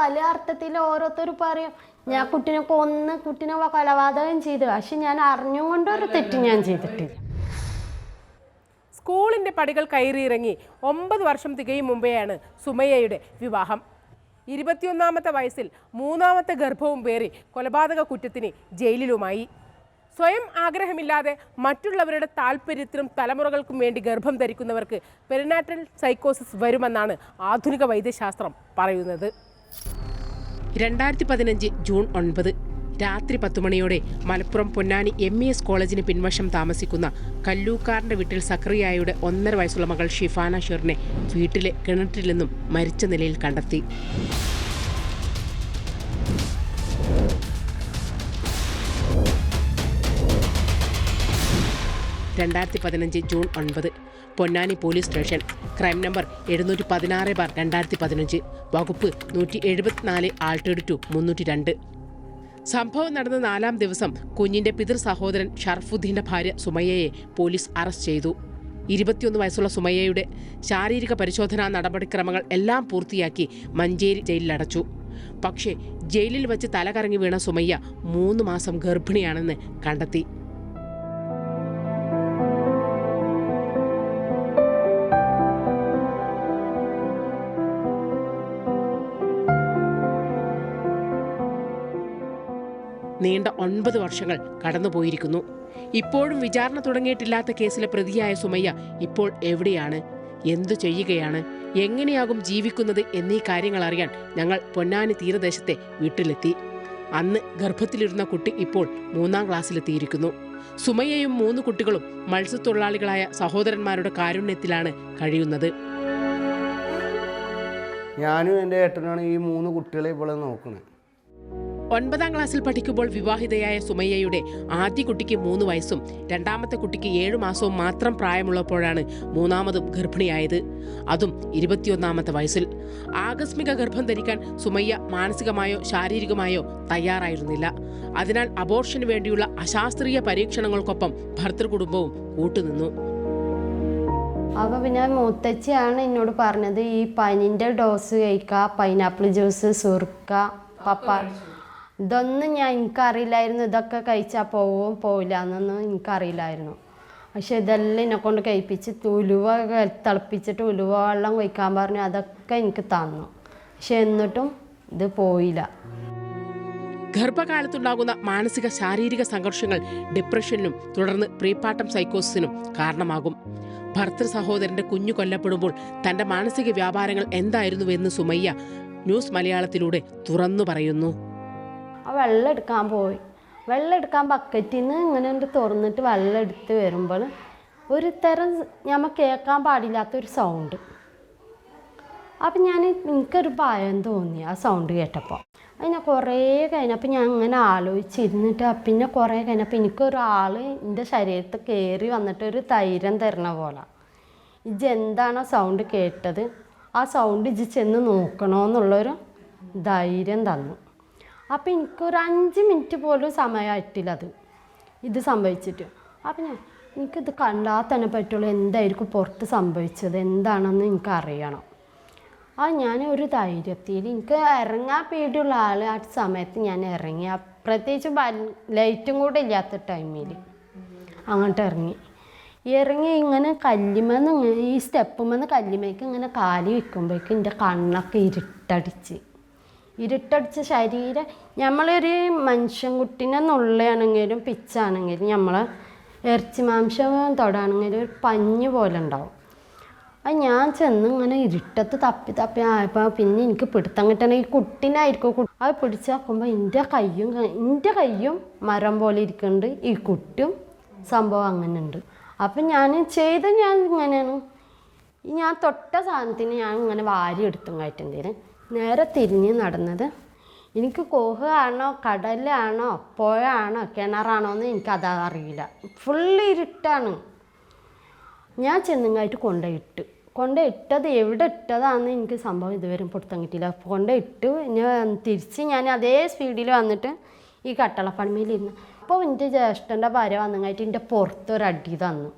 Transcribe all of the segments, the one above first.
വലിയ അർത്ഥത്തിൽ ഓരോരുത്തർ പറയും ഞാൻ കുട്ടീനെ കൊന്ന് കുട്ടീനെ കൊലപാതകം ചെയ്തു. പക്ഷെ ഞാൻ അറിഞ്ഞുകൊണ്ട് ഒരു തെറ്റ് ഞാൻ ചെയ്തിട്ടില്ല. സ്കൂളിൻ്റെ പടികൾ കയറിയിറങ്ങി 9 വർഷം തികയും മുമ്പെയാണ് സുമയ്യയുടെ വിവാഹം. 21ാമത്തെ വയസ്സിൽ 3ാമത്തെ ഗർഭവും പേറി കൊലപാതക കുറ്റത്തിന് ജയിലിലുമായി. സ്വയം ആഗ്രഹമില്ലാതെ മറ്റുള്ളവരുടെ താല്പര്യത്തിനും തലമുറകൾക്കും വേണ്ടി ഗർഭം ധരിക്കുന്നവർക്ക് പെരിനാറ്റൽ സൈക്കോസിസ് വരുമെന്നാണ് ആധുനിക വൈദ്യശാസ്ത്രം പറയുന്നത്. 2015 ജൂൺ 9 രാത്രി 10 മണിയോടെ മലപ്പുറം പൊന്നാനി MES കോളേജിന് പിൻവശം താമസിക്കുന്ന കല്ലൂക്കാരൻ്റെ വീട്ടിൽ സക്രിയായുടെ 1.5 വയസ്സുള്ള മകൾ ഷിഫാന ഷെറിനെ വീട്ടിലെ കിണറ്റിൽ നിന്നും മരിച്ച നിലയിൽ കണ്ടെത്തി. June 9 Ponnani police station. Crime number 716/2015, വകുപ്പ് 174 ആൾട്ടേഡ് ടു 302. സംഭവം നടന്ന 4ാം ദിവസം കുഞ്ഞിന്റെ പിതൃ സഹോദരൻ ഷർഫുദ്ദീന്റെ ഭാര്യ സുമയ്യയെ പോലീസ് അറസ്റ്റ് ചെയ്തു. 21 വയസ്സുള്ള സുമയ്യയുടെ ശാരീരിക പരിശോധനാ നടപടിക്രമങ്ങൾ എല്ലാം പൂർത്തിയാക്കി മഞ്ചേരി ജയിലിലടച്ചു. പക്ഷേ ജയിലിൽ വച്ച് തലകറങ്ങി വീണ സുമയ്യ 3 മാസം ഗർഭിണിയാണെന്ന് കണ്ടെത്തി. നീണ്ട 9 വർഷങ്ങൾ കടന്നുപോയിരിക്കുന്നു. ഇപ്പോഴും വിചാരണ തുടങ്ങിയിട്ടില്ലാത്ത കേസിലെ പ്രതിയായ സുമയ്യ ഇപ്പോൾ എവിടെയാണ്, എന്തു ചെയ്യുകയാണ്, എങ്ങനെയാകും ജീവിക്കുന്നത് എന്നീ കാര്യങ്ങൾ അറിയാൻ ഞങ്ങൾ പൊന്നാനി തീരദേശത്തെ വീട്ടിലെത്തി. അന്ന് ഗർഭത്തിലിരുന്ന കുട്ടി ഇപ്പോൾ 3ാം ക്ലാസ്സിലെത്തിയിരിക്കുന്നു. സുമയ്യയും 3 കുട്ടികളും മത്സ്യത്തൊഴിലാളികളായ സഹോദരന്മാരുടെ കാരുണ്യത്തിലാണ് കഴിയുന്നത്. ഞാനും എൻ്റെ ഏട്ടനാണ് ഈ 3 കുട്ടികളെ ഇപ്പോൾ നോക്കുന്നത്. 9ാം ക്ലാസ്സിൽ പഠിക്കുമ്പോൾ വിവാഹിതയായ സുമയ്യയുടെ ആദ്യ കുട്ടിക്ക് 3 വയസ്സും 2ാമത്തെ കുട്ടിക്ക് 7 മാസവും മാത്രം പ്രായമുള്ളപ്പോഴാണ് 3ാമതും ഗർഭിണിയായത്. അതും 21ാമത്തെ വയസ്സിൽ. ആകസ്മിക ഗർഭം ധരിക്കാൻ സുമയ്യ മാനസികമായോ ശാരീരികമായോ തയ്യാറായിരുന്നില്ല. അതിനാൽ അബോർഷന് വേണ്ടിയുള്ള അശാസ്ത്രീയ പരീക്ഷണങ്ങൾക്കൊപ്പം ഭർതൃകുടുംബവും കൂട്ടുനിന്നു. അപ്പോൾ പിന്നെ മുത്തച്ഛിയാണ് എന്നോട് പറഞ്ഞത് ഈ പനിൻ്റെ ഡോസ് കഴിക്കുക, പൈനാപ്പിൾ ജ്യൂസ്, സുർക്ക, പപ്പ, ഇതൊന്നും എനിക്കറിയില്ലായിരുന്നു. ഇതൊക്കെ കഴിച്ചാൽ പോവില്ല എന്നൊന്നും എനിക്കറിയില്ലായിരുന്നു. പക്ഷെ ഇതെല്ലാം എന്നെ കൊണ്ട് കഴിപ്പിച്ച് ഉലുവ തിളപ്പിച്ചിട്ട് ഉലുവ വെള്ളം കഴിക്കാൻ പറഞ്ഞു. അതൊക്കെ എനിക്ക് തന്നു. പക്ഷെ എന്നിട്ടും ഇത് പോയില്ല. ഗർഭകാലത്തുണ്ടാകുന്ന മാനസിക ശാരീരിക സംഘർഷങ്ങൾ ഡിപ്രഷനും തുടർന്ന് പ്രീപാർട്ടം സൈക്കോസിസിനും കാരണമാകും. ഭർത്തൃ സഹോദരന്റെ കുഞ്ഞു കൊല്ലപ്പെടുമ്പോൾ തന്റെ മാനസിക വ്യാപാരങ്ങൾ എന്തായിരുന്നുവെന്ന് സുമയ്യ ന്യൂസ് മലയാളത്തിലൂടെ തുറന്നു പറയുന്നു. വെള്ളം എടുക്കാൻ പോയി. വെള്ളം എടുക്കാൻ ബക്കറ്റിൽ നിന്ന് ഇങ്ങനെ തുറന്നിട്ട് വെള്ളം എടുത്ത് വരുമ്പോൾ ഒരു തരം നമ്മൾ കേൾക്കാൻ പാടില്ലാത്തൊരു സൗണ്ട്. അപ്പം എനിക്കൊരു ഭയം തോന്നി ആ സൗണ്ട് കേട്ടപ്പോൾ. അതിനെ കുറേ കഴിഞ്ഞപ്പോൾ ഞാൻ അങ്ങനെ ആലോചിച്ചിരുന്നിട്ട് പിന്നെ കുറേ കഴിഞ്ഞപ്പോൾ എനിക്കൊരാൾ എൻ്റെ ശരീരത്തിൽ കയറി വന്നിട്ട് ഒരു ധൈര്യം തരണ പോലെ, ഇജെന്താണോ സൗണ്ട് കേട്ടത്, ആ സൗണ്ട് ഇജ് ചെന്ന് നോക്കണമെന്നുള്ളൊരു ധൈര്യം തന്നു. അപ്പം എനിക്കൊരു 5 മിനിറ്റ് പോലും സമയമായിട്ടില്ല ഇത് സംഭവിച്ചിട്ട്. അപ്പം എനിക്കിത് കണ്ടാൽ തന്നെ പറ്റുള്ളൂ എന്തായിരിക്കും പുറത്ത് സംഭവിച്ചത് എന്താണെന്ന് എനിക്കറിയണം. ഞാൻ ഒരു ധൈര്യത്തിൽ എനിക്ക് ഇറങ്ങാൻ പേടിയുള്ള ആൾ ആ സമയത്ത് ഞാൻ ഇറങ്ങി. പ്രത്യേകിച്ച് ലൈറ്റും കൂടെ ഇല്ലാത്ത ടൈമിൽ അങ്ങോട്ട് ഇറങ്ങി ഇങ്ങനെ കല്ലുമെന്ന് ഈ സ്റ്റെപ്പുമെന്ന് കല്ലുമേക്ക് ഇങ്ങനെ കാലി വെക്കുമ്പോഴേക്കും എൻ്റെ കണ്ണൊക്കെ ഇരുട്ടടിച്ച ശരീരം. നമ്മളൊരു മനുഷ്യൻകുട്ടീനെ നുള്ളയാണെങ്കിലും പിച്ചാണെങ്കിലും നമ്മളെ ഇറച്ചി മാംസം തൊടാണെങ്കിലും ഒരു പഞ്ഞ് പോലെ ഉണ്ടാവും. അത് ഞാൻ ചെന്ന് ഇങ്ങനെ ഇരുട്ടത്ത് തപ്പി ആയപ്പോൾ പിന്നെ എനിക്ക് പിടുത്തം കിട്ടണം. ഈ കുട്ടീനായിരിക്കും. അത് പിടിച്ച് നോക്കുമ്പോൾ എൻ്റെ കയ്യും മരം പോലെ ഇരിക്കുന്നുണ്ട്, ഈ കുട്ടിയും സംഭവം അങ്ങനെ ഉണ്ട്. അപ്പം ഞാൻ ഇങ്ങനെയാണ്, ഞാൻ തൊട്ട സാധനത്തിന് ഞാൻ ഇങ്ങനെ വാരി എടുത്തും കയറ്റേണ്ടത്. നേരെ തിരിഞ്ഞ് നടന്നത്. എനിക്ക് കോഹയാണോ കടലാണോ പുഴ ആണോ കിണറാണോ എന്ന് എനിക്കത് അറിയില്ല. ഫുള്ള് ഇരുട്ടാണ്. ഞാൻ ചെന്നുങ്ങായിട്ട് കൊണ്ടുപോയിട്ടത് എവിടെ ഇട്ടതാണെന്ന് എനിക്ക് സംഭവം ഇതുവരെ പൊടുത്തം കിട്ടിയില്ല. കൊണ്ടുപോയിട്ട് തിരിച്ച് ഞാൻ അതേ സ്പീഡിൽ വന്നിട്ട് ഈ കട്ടളപ്പണിമേലിരുന്നു. അപ്പോൾ എൻ്റെ ജ്യേഷ്ഠൻ്റെ ഭാര്യ വന്നങ്ങായിട്ട് എൻ്റെ പുറത്തൊരടി തന്നു.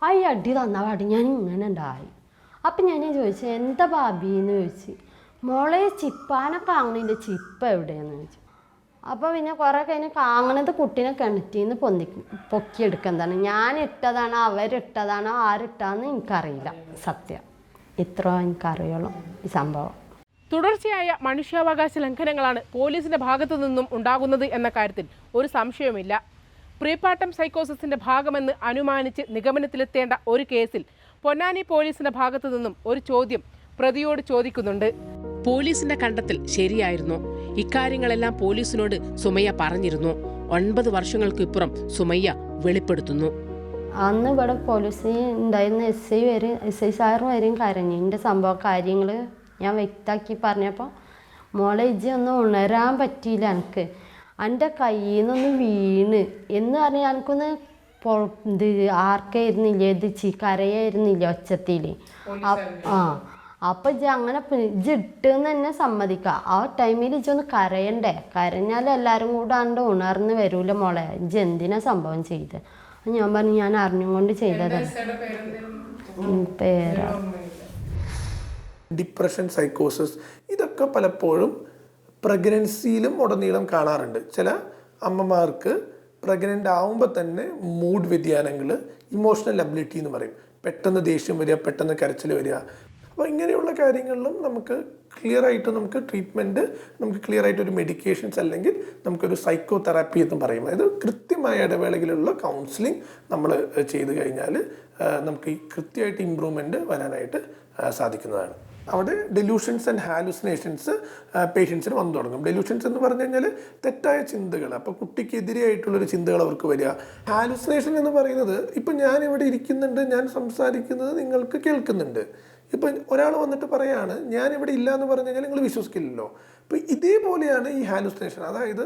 ആ ഈ അടി തന്ന പാടി ഞാൻ ഇങ്ങനെ ഉണ്ടായി. അപ്പം ഞാൻ ചോദിച്ചു എന്താ ഭാബി എന്ന് ചോദിച്ചു. മോളെ ചിപ്പാനെ കാങ്ങണില്ല, ചിപ്പ എവിടെയാന്ന് ചോദിച്ചു. അപ്പോൾ പിന്നെ കുറേ കഴിഞ്ഞ് കാങ്ങണത് കുട്ടീനെ കിണറ്റിൽ നിന്ന് പൊക്കിയെടുക്കുന്നതാണ്. ഞാൻ ഇട്ടതാണോ അവരിട്ടതാണോ ആരിട്ടാന്ന് എനിക്കറിയില്ല. സത്യം ഇത്ര എനിക്കറിയുള്ളൂ ഈ സംഭവം. തുടർച്ചയായ മനുഷ്യാവകാശ ലംഘനങ്ങളാണ് പോലീസിന്റെ ഭാഗത്തു നിന്നും ഉണ്ടാകുന്നത് എന്ന കാര്യത്തിൽ ഒരു സംശയവുമില്ല. പ്രീപാർട്ടം സൈക്കോസിന്റെ ഭാഗമെന്ന് അനുമാനിച്ച് നിഗമനത്തിലെത്തേണ്ട ഒരു കേസിൽ പൊന്നാനി പോലീസിന്റെ ഭാഗത്തു നിന്നും ഒരു ചോദ്യം പ്രതിയോട് ചോദിക്കുന്നുണ്ട്. പോലീസിന്റെ കണ്ടെത്തൽ ശരിയായിരുന്നു. ഇക്കാര്യങ്ങളെല്ലാം പോലീസിനോട് സുമയ്യ പറഞ്ഞിരുന്നു. 9 വർഷങ്ങൾക്ക് ഇപ്പുറം സുമയ്യ വെളിപ്പെടുത്തുന്നു. അന്ന് ഇവിടെ പോലീസ് ഉണ്ടായിരുന്ന SI സാറ് വരെയും കരഞ്ഞു. എൻ്റെ സംഭവ കാര്യങ്ങൾ ഞാൻ വ്യക്തമാക്കി പറഞ്ഞപ്പോൾ മോളെ ഇജ്ജി ഒന്നും ഉണരാൻ പറ്റിയില്ല, എനിക്ക് എൻ്റെ കയ്യിൽ നിന്നൊന്ന് വീണ് എന്ന് പറഞ്ഞാൽ എനിക്കൊന്ന് ആർക്കായിരുന്നില്ല, കരയായിരുന്നില്ല ഒച്ചത്തിൽ. അപ്പം ഇജ്ജ് അങ്ങനെ ഇജ്ജ് ഇട്ടെന്ന് തന്നെ സമ്മതിക്കുക. ആ ടൈമിൽ ഇജ്ജൊന്ന് കരയണ്ടേ, കരഞ്ഞാൽ എല്ലാവരും കൂടെ ആണ്ട് ഉണർന്ന് വരൂല മോളെ, ഇജ്ജ് എന്തിനാ സംഭവം ചെയ്ത്. ഞാൻ പറഞ്ഞു ഞാൻ അറിഞ്ഞും കൊണ്ട് ചെയ്തതാണ്. പേരാ ഡിപ്രഷൻ, സൈക്കോസിസ്, ഇതൊക്കെ പലപ്പോഴും പ്രഗ്നൻസിയിലും ഉടനീളം കാണാറുണ്ട്. ചില അമ്മമാർക്ക് പ്രഗ്നൻ്റ് ആവുമ്പോൾ തന്നെ മൂഡ് വ്യതിയാനങ്ങൾ, ഇമോഷണൽ അബിലിറ്റി എന്ന് പറയും, പെട്ടെന്ന് ദേഷ്യം വരിക, പെട്ടെന്ന് കരച്ചിൽ വരിക. അപ്പോൾ ഇങ്ങനെയുള്ള കാര്യങ്ങളിലും നമുക്ക് ക്ലിയറായിട്ട് നമുക്ക് ട്രീറ്റ്മെൻറ്റ്, നമുക്ക് ക്ലിയറായിട്ട് ഒരു മെഡിക്കേഷൻസ് അല്ലെങ്കിൽ നമുക്കൊരു സൈക്കോ തെറാപ്പി എന്ന് പറയും. അതായത് കൃത്യമായ ഇടവേളകളിലുള്ള കൗൺസിലിംഗ് നമ്മൾ ചെയ്ത് കഴിഞ്ഞാൽ നമുക്ക് ഈ കൃത്യമായിട്ട് ഇമ്പ്രൂവ്മെൻറ്റ് വരാനായിട്ട് സാധിക്കുന്നതാണ്. അവിടെ ഡെലൂഷൻസ് ആൻഡ് ഹാലുസിനേഷൻസ് പേഷ്യൻസിന് വന്നു തുടങ്ങും. ഡെലൂഷൻസ് എന്ന് പറഞ്ഞു കഴിഞ്ഞാൽ തെറ്റായ ചിന്തകൾ, അപ്പോൾ കുട്ടിക്കെതിരെയായിട്ടുള്ളൊരു ചിന്തകൾ അവർക്ക് വരിക. ഹാലുസിനേഷൻ എന്ന് പറയുന്നത് ഇപ്പം ഞാനിവിടെ ഇരിക്കുന്നുണ്ട്, ഞാൻ സംസാരിക്കുന്നത് നിങ്ങൾക്ക് കേൾക്കുന്നുണ്ട്. ഇപ്പം ഒരാൾ വന്നിട്ട് പറയാണ് ഞാനിവിടെ ഇല്ല എന്ന് പറഞ്ഞു കഴിഞ്ഞാൽ നിങ്ങൾ വിശ്വസിക്കില്ലല്ലോ. അപ്പോൾ ഇതേപോലെയാണ് ഈ ഹാലുസിനേഷൻ. അതായത്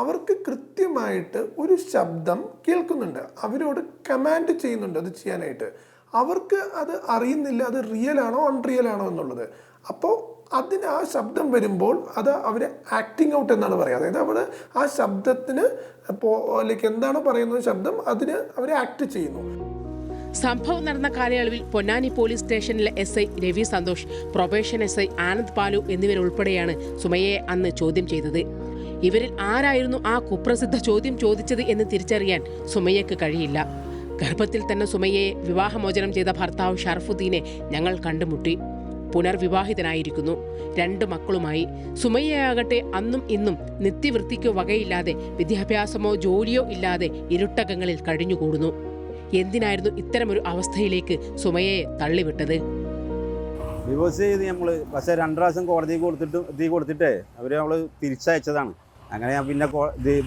അവർക്ക് കൃത്യമായിട്ട് ഒരു ശബ്ദം കേൾക്കുന്നുണ്ട്, അവരോട് കമാൻഡ് ചെയ്യുന്നുണ്ട് അത് ചെയ്യാനായിട്ട്. അവർക്ക് അത് അറിയുന്നില്ല അത് റിയൽ ആണോ അൺറിയൽ ആണോ എന്നുള്ളത്. അപ്പോൾ അതിന് ആ ശബ്ദം വരുമ്പോൾ അത് അവർ ആക്ടിങ് ഔട്ട് എന്നാണ് പറയുക. അതായത് അവർ ആ ശബ്ദത്തിന് ലൈക്ക് എന്താണോ പറയുന്നത് ശബ്ദം, അതിന് അവർ ആക്ട് ചെയ്യുന്നു. സംഭവം നടന്ന കാലയളവിൽ പൊന്നാനി പോലീസ് സ്റ്റേഷനിലെ SI Ravi Santhosh, probation SI Anand Palu എന്നിവരുൾപ്പെടെയാണ് സുമയ്യയെ അന്ന് ചോദ്യം ചെയ്തത്. ഇവരിൽ ആരായിരുന്നു ആ കുപ്രസിദ്ധ ചോദ്യം ചോദിച്ചത് എന്ന് തിരിച്ചറിയാൻ സുമയ്യക്ക് കഴിയില്ല. ഗർഭത്തിൽ തന്നെ സുമയ്യയെ വിവാഹമോചനം ചെയ്ത ഭർത്താവ് ഷർഫുദ്ദീനെ ഞങ്ങൾ കണ്ടുമുട്ടി. പുനർവിവാഹിതനായിരിക്കുന്നു, 2 മക്കളുമായി. സുമയ്യയാകട്ടെ അന്നും ഇന്നും നിത്യവൃത്തിക്കോ വകയില്ലാതെ വിദ്യാഭ്യാസമോ ജോലിയോ ഇല്ലാതെ ഇരുട്ടകങ്ങളിൽ കഴിഞ്ഞുകൂടുന്നു. എന്തിനായിരുന്നു ഇത്തരമൊരു അവസ്ഥയിലേക്ക് സുമയ്യയെ തള്ളിവിട്ടത്? ഡിവോഴ്സ് ചെയ്ത് നമ്മൾ പക്ഷേ 2 പ്രാവശ്യം കോടതിക്ക് കൊടുത്തിട്ടേ നമ്മൾ തിരിച്ചയച്ചതാണ്. അങ്ങനെ ഞാൻ പിന്നെ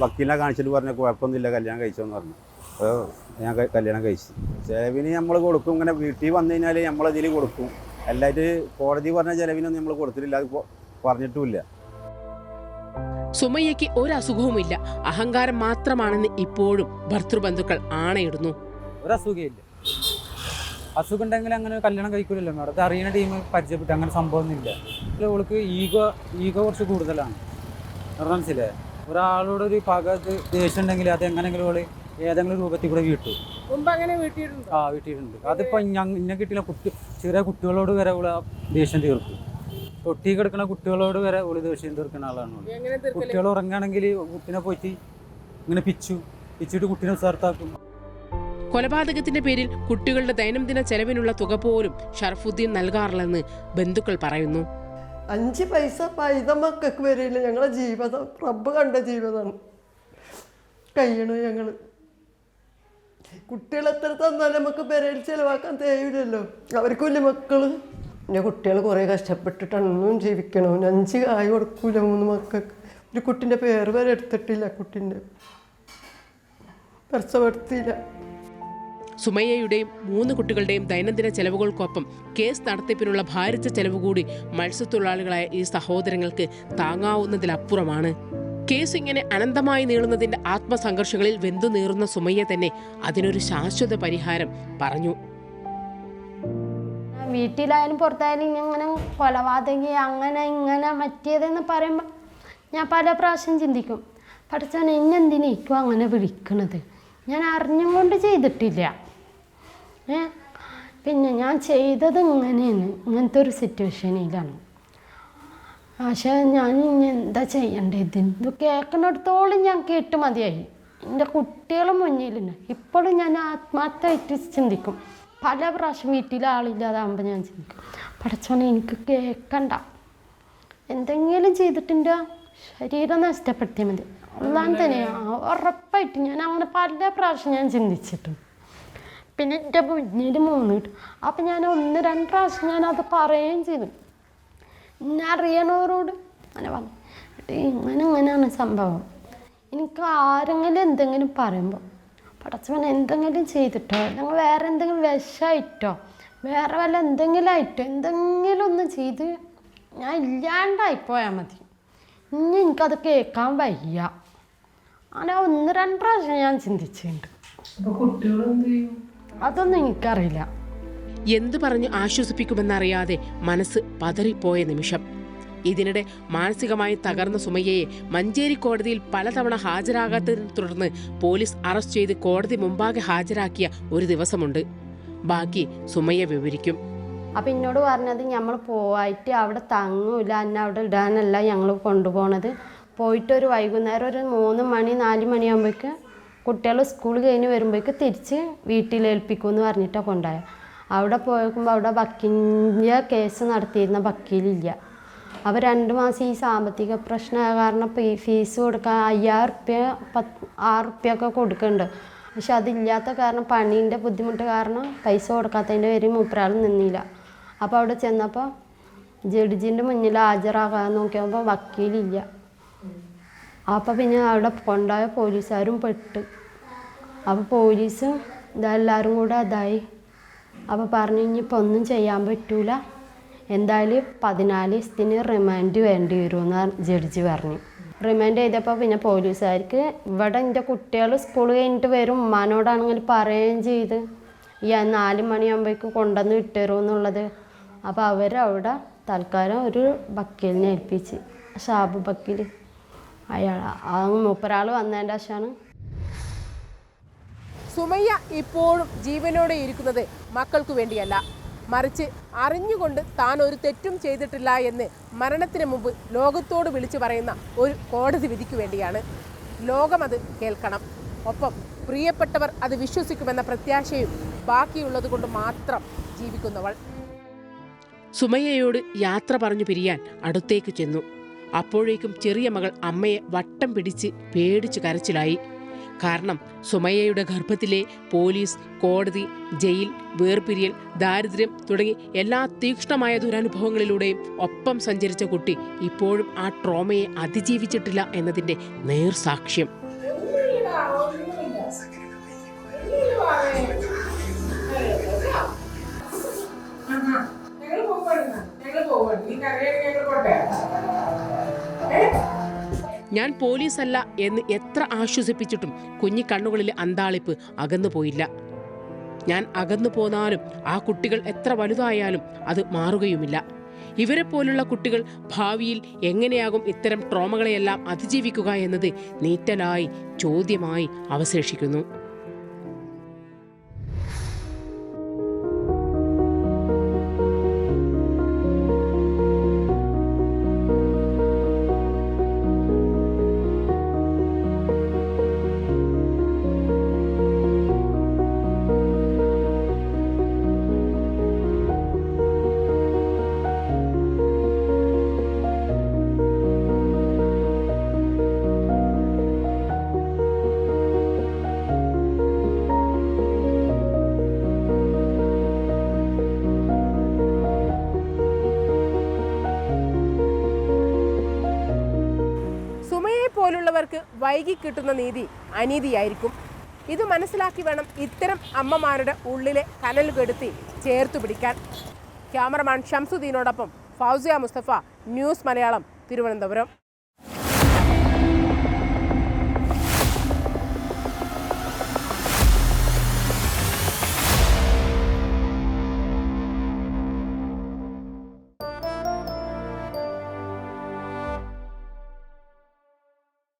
വക്കീലിനെ കാണിച്ചിട്ട് പറഞ്ഞു കുഴപ്പമൊന്നുമില്ല, കല്യാണം കഴിച്ചോന്ന് പറഞ്ഞു. അപ്പോൾ ഞാൻ കല്യാണം കഴിച്ചു. ചിലവിന് നമ്മൾ കൊടുക്കും, ഇങ്ങനെ വീട്ടിൽ വന്നു കഴിഞ്ഞാൽ നമ്മളതിൽ കൊടുക്കും. അല്ലായിട്ട് കോടതി പറഞ്ഞ ചിലവിനൊന്നും നമ്മൾ കൊടുത്തിട്ടില്ല, അത് പറഞ്ഞിട്ടുമില്ല. സുമയ്യയ്ക്ക് ഒരു അസുഖവുമില്ല, അഹങ്കാരം മാത്രമാണെന്ന് ഇപ്പോഴും ഭർത്തൃബന്ധുക്കൾ ആണയിടുന്നു. ഒരസുഖമില്ല, അസുഖം ഉണ്ടെങ്കിൽ അങ്ങനെ കല്യാണം കഴിക്കില്ലല്ലോ മേഡം. അത് അറിയുന്ന ടീം പരിചയപ്പെട്ടു, അങ്ങനെ സംഭവമൊന്നുമില്ല. അവൾക്ക് ഈഗോ കുറച്ച് കൂടുതലാണ്. മനസ്സിലായി, ഒരാളോടൊരു പക ദേഷ്യം ഉണ്ടെങ്കിൽ അത് എങ്ങനെയെങ്കിലും അവള് ഏതെങ്കിലും രൂപത്തിൽ കൂടെ വീട്ടു. വീട്ടിയിട്ടുണ്ട്. അതിപ്പോ ഇന്നെ കിട്ടിയ ചെറിയ കുട്ടികളോട് വരെ അവള് ദേഷ്യം തീർക്കും. തൊട്ടി കിടക്കുന്ന കുട്ടികളോട് വരെ അവള് ദേഷ്യം തീർക്കുന്ന ആളാണ്. കുട്ടികൾ ഉറങ്ങുകയാണെങ്കിൽ കുട്ടിനെ പോയിട്ട് ഇങ്ങനെ പിച്ചിട്ട് കുട്ടീനെ ഉസാർത്താക്കും. കൊലപാതകത്തിന്റെ പേരിൽ കുട്ടികളുടെ ദൈനംദിന ചെലവിനുള്ള തുക പോലും ഷർഫുദ്ദീൻ നൽകാറില്ലെന്ന് ബന്ധുക്കൾ പറയുന്നു. 5 പൈസ പൈത മക്കൾക്ക് വരില്ല. ഞങ്ങളെ ജീവിതം റബ്ബ് കണ്ട ജീവിതമാണ് കഴിയണു. ഞങ്ങൾ കുട്ടികൾ എത്ര തന്നാലും നമുക്ക് പെരയിൽ ചിലവാക്കാൻ തേയില്ലല്ലോ. അവർക്ക് വലിയ മക്കൾ. എൻ്റെ കുട്ടികൾ കുറേ കഷ്ടപ്പെട്ടിട്ടൊന്നും ജീവിക്കണം. 5 കായ് കൊടുക്കൂല 3 മക്കൾക്ക്. ഒരു കുട്ടീൻ്റെ പേര് വരെ എടുത്തിട്ടില്ല, കുട്ടീൻ്റെ പ്രസവത്തില്ല. സുമയ്യയുടെയും 3 കുട്ടികളുടെയും ദൈനംദിന ചെലവുകൾക്കൊപ്പം കേസ് നടത്തിപ്പിനുള്ള ഭാരിച്ച ചെലവ് കൂടി മത്സ്യത്തൊഴിലാളികളായ ഈ സഹോദരങ്ങൾക്ക് താങ്ങാവുന്നതിലപ്പുറമാണ്. കേസ് ഇങ്ങനെ അനന്തമായി നീളുന്നതിന്റെ ആത്മസംഘർഷങ്ങളിൽ വെന്തു നീറുന്ന സുമയ്യ തന്നെ അതിനൊരു ശാശ്വത പരിഹാരം പറഞ്ഞു. വീട്ടിലായാലും പുറത്തായാലും ഇങ്ങനെ കൊലപാതകി അങ്ങനെ ഇങ്ങനെ മറ്റേതെന്ന് പറയുമ്പോൾ ഞാൻ പല പ്രാവശ്യം ചിന്തിക്കും, പഠിച്ചവൻ എന്നെന്തിനേക്കും അങ്ങനെ വിളിക്കണത്? ഞാൻ അറിഞ്ഞും കൊണ്ട് ചെയ്തിട്ടില്ല. പിന്നെ ഞാൻ ചെയ്തത് ഇങ്ങനെയാണ്, ഇങ്ങനത്തെ ഒരു സിറ്റുവേഷനിലാണ്. പക്ഷേ ഞാൻ ഇനി എന്താ ചെയ്യേണ്ടത്? ഇത് കേൾക്കുന്നിടത്തോളം ഞാൻ കേട്ട് മതിയായി. എൻ്റെ കുട്ടികളും മുന്നിലുണ്ട്. ഇപ്പോഴും ഞാൻ ആത്മാർത്ഥമായിട്ട് ചിന്തിക്കും. പല പ്രാവശ്യം വീട്ടിൽ ആളില്ലാതാകുമ്പോൾ ഞാൻ ചിന്തിക്കും, പടച്ചോനെ എനിക്ക് കേൾക്കണ്ട, എന്തെങ്കിലും ചെയ്തിട്ടുണ്ട് ശരീരം നഷ്ടപ്പെടുത്തിയാൽ മതി. അല്ലാതെ തന്നെ ഉറപ്പായിട്ട് ഞാൻ അങ്ങനെ പല പ്രാവശ്യം ഞാൻ ചിന്തിച്ചിട്ടുണ്ട്. പിന്നെ എൻ്റെ മുന്നിൽ 3 കിട്ടും. അപ്പം ഞാൻ 1-2 പ്രാവശ്യം ഞാൻ അത് പറയുകയും ചെയ്തു. എന്നെ അറിയണവരോട് അങ്ങനെ പറഞ്ഞു, ഇങ്ങനെയാണ് സംഭവം. എനിക്ക് ആരെങ്കിലും എന്തെങ്കിലും പറയുമ്പോൾ പടച്ചവൻ എന്തെങ്കിലും ചെയ്തിട്ടോ, അല്ലെങ്കിൽ വേറെ എന്തെങ്കിലും വിഷമായിട്ടോ, വേറെ വല്ല എന്തെങ്കിലും ആയിട്ടോ, എന്തെങ്കിലും ഒന്ന് ചെയ്ത് ഞാൻ ഇല്ലാണ്ടായിപ്പോയാൽ മതി. ഇനി എനിക്കത് കേൾക്കാൻ വയ്യ. അങ്ങനെ 1-2 പ്രാവശ്യം ഞാൻ ചിന്തിച്ചിട്ടുണ്ട്. അതൊന്നും എനിക്കറിയില്ല. എന്തു പറഞ്ഞു ആശ്വസിപ്പിക്കുമെന്നറിയാതെ മനസ്സ് പതറിപ്പോയ നിമിഷം. ഇതിനിടെ മാനസികമായി തകർന്ന സുമയ്യയെ മഞ്ചേരി കോടതിയിൽ പലതവണ ഹാജരാകാത്തതിനെ തുടർന്ന് പോലീസ് അറസ്റ്റ് ചെയ്ത് കോടതി മുമ്പാകെ ഹാജരാക്കിയ ഒരു ദിവസമുണ്ട്. ബാക്കി സുമയ്യ വിവരിക്കും. അപ്പം എന്നോട് പറഞ്ഞത് നമ്മൾ പോയിട്ട് അവിടെ തങ്ങൂല, എന്നെ അവിടെ ഇടാനല്ല ഞങ്ങൾ കൊണ്ടുപോകണത്. പോയിട്ടൊരു വൈകുന്നേരം ഒരു 3 മണി 4 മണിയാകുമ്പോഴേക്ക് കുട്ടികൾ സ്കൂൾ കഴിഞ്ഞ് വരുമ്പോഴേക്ക് തിരിച്ച് വീട്ടിലേൽപ്പിക്കുമെന്ന് പറഞ്ഞിട്ടാണ് കൊണ്ടുപോയത്. അവിടെ പോയേക്കുമ്പോൾ അവിടെ വക്കീലിൻ്റെ കേസ് നടത്തിയിരുന്ന വക്കീലില്ല. അപ്പോൾ 2 മാസം ഈ സാമ്പത്തിക പ്രശ്നമായ കാരണം ഫീസ് കൊടുക്കാൻ 5000 റുപ്യ 6 റുപ്യൊക്കെ കൊടുക്കുന്നുണ്ട്. പക്ഷെ അതില്ലാത്ത കാരണം പണീൻ്റെ ബുദ്ധിമുട്ട് കാരണം പൈസ കൊടുക്കാത്തതിൻ്റെ പേരിൽ മൂപ്പരാൾ നിന്നില്ല. അപ്പോൾ അവിടെ ചെന്നപ്പോൾ ജഡ്ജിൻ്റെ മുന്നിൽ ഹാജരാകാൻ നോക്കിയപ്പോൾ വക്കീലില്ല. അപ്പോൾ പിന്നെ അവിടെ കൊണ്ടുപോയ പോലീസുകാരും പെട്ട്. അപ്പോൾ പോലീസും ഇതെല്ലാവരും കൂടെ അതായി. അപ്പോൾ പറഞ്ഞു ഇനിയിപ്പോൾ ഒന്നും ചെയ്യാൻ പറ്റൂല, എന്തായാലും 14 ദിവസത്തിന് റിമാൻഡ് വേണ്ടി വരുമെന്ന് ജഡ്ജി പറഞ്ഞു. റിമാൻഡ് ചെയ്തപ്പോൾ പിന്നെ പോലീസുകാർക്ക് ഇവിടെ എൻ്റെ കുട്ടികൾ സ്കൂൾ കഴിഞ്ഞിട്ട് വരും, ഉമ്മാനോടാണെങ്കിൽ പറയുകയും ചെയ്ത് ഈ 4 മണിയാകുമ്പോഴേക്ക് കൊണ്ടുവന്ന് വിട്ടുതരുമെന്നുള്ളത്. അപ്പോൾ അവരവിടെ തൽക്കാലം ഒരു വക്കീലിനെ ഏൽപ്പിച്ച്, ഷാബു വക്കീൽ. അയാൾ മൂപ്പരാൾ വന്നതിൻ്റെ ശേഷമാണ്. സുമയ്യ ഇപ്പോഴും ജീവനോടെ ഇരിക്കുന്നത് മക്കൾക്കു വേണ്ടിയല്ല, മറിച്ച് അറിഞ്ഞുകൊണ്ട് താൻ ഒരു തെറ്റും ചെയ്തിട്ടില്ല എന്ന് മരണത്തിന് മുമ്പ് ലോകത്തോട് വിളിച്ചു പറയുന്ന ഒരു കോടതി വിധിക്ക് വേണ്ടിയാണ്. ലോകമത് കേൾക്കണം. ഒപ്പം പ്രിയപ്പെട്ടവർ അത് വിശ്വസിക്കുമെന്ന പ്രത്യാശയും ബാക്കിയുള്ളത് കൊണ്ട് മാത്രം ജീവിക്കുന്നവൾ. സുമയ്യയോട് യാത്ര പറഞ്ഞു പിരിയാൻ അടുത്തേക്ക് ചെന്നു. അപ്പോഴേക്കും ചെറിയ മകൾ അമ്മയെ വട്ടം പിടിച്ച് പേടിച്ച് കരച്ചിലായി. കാരണം സുമയ്യയുടെ ഗർഭത്തിലെ പോലീസ്, കോടതി, ജയിൽ, വേർപിരിയൽ, ദാരിദ്ര്യം തുടങ്ങി എല്ലാ തീക്ഷ്ണമായ ദുരനുഭവങ്ങളിലൂടെയും ഒപ്പം സഞ്ചരിച്ച കുട്ടി ഇപ്പോഴും ആ ട്രോമയെ അതിജീവിച്ചിട്ടില്ല എന്നതിൻ്റെ നേർസാക്ഷ്യം. ഞാൻ പോലീസല്ല എന്ന് എത്ര ആശ്വസിപ്പിച്ചിട്ടും കുഞ്ഞി കണ്ണുകളിലെ അന്താളിപ്പ് അകന്നു പോയില്ല. ഞാൻ അകന്നു പോന്നാലും ആ കുട്ടികൾ എത്ര വലുതായാലും അത് മാറുകയുമില്ല. ഇവരെ പോലുള്ള കുട്ടികൾ ഭാവിയിൽ എങ്ങനെയാകും ഇത്തരം ട്രോമകളെയെല്ലാം അതിജീവിക്കുക എന്നത് നീറ്റലായി ചോദ്യമായി അവശേഷിക്കുന്നു. പോലുള്ളവർക്ക് വൈകി കിട്ടുന്ന നീതി അനീതിയായിരിക്കും. ഇത് മനസ്സിലാക്കി വേണം ഇത്തരം അമ്മമാരുടെ ഉള്ളിലെ കനൽ കെടുത്തി ചേർത്തു പിടിക്കാൻ. ക്യാമറമാൻ ഷംസുദ്ദീനോടൊപ്പം ഫൗസിയ മുസ്തഫ, ന്യൂസ് മലയാളം, തിരുവനന്തപുരം.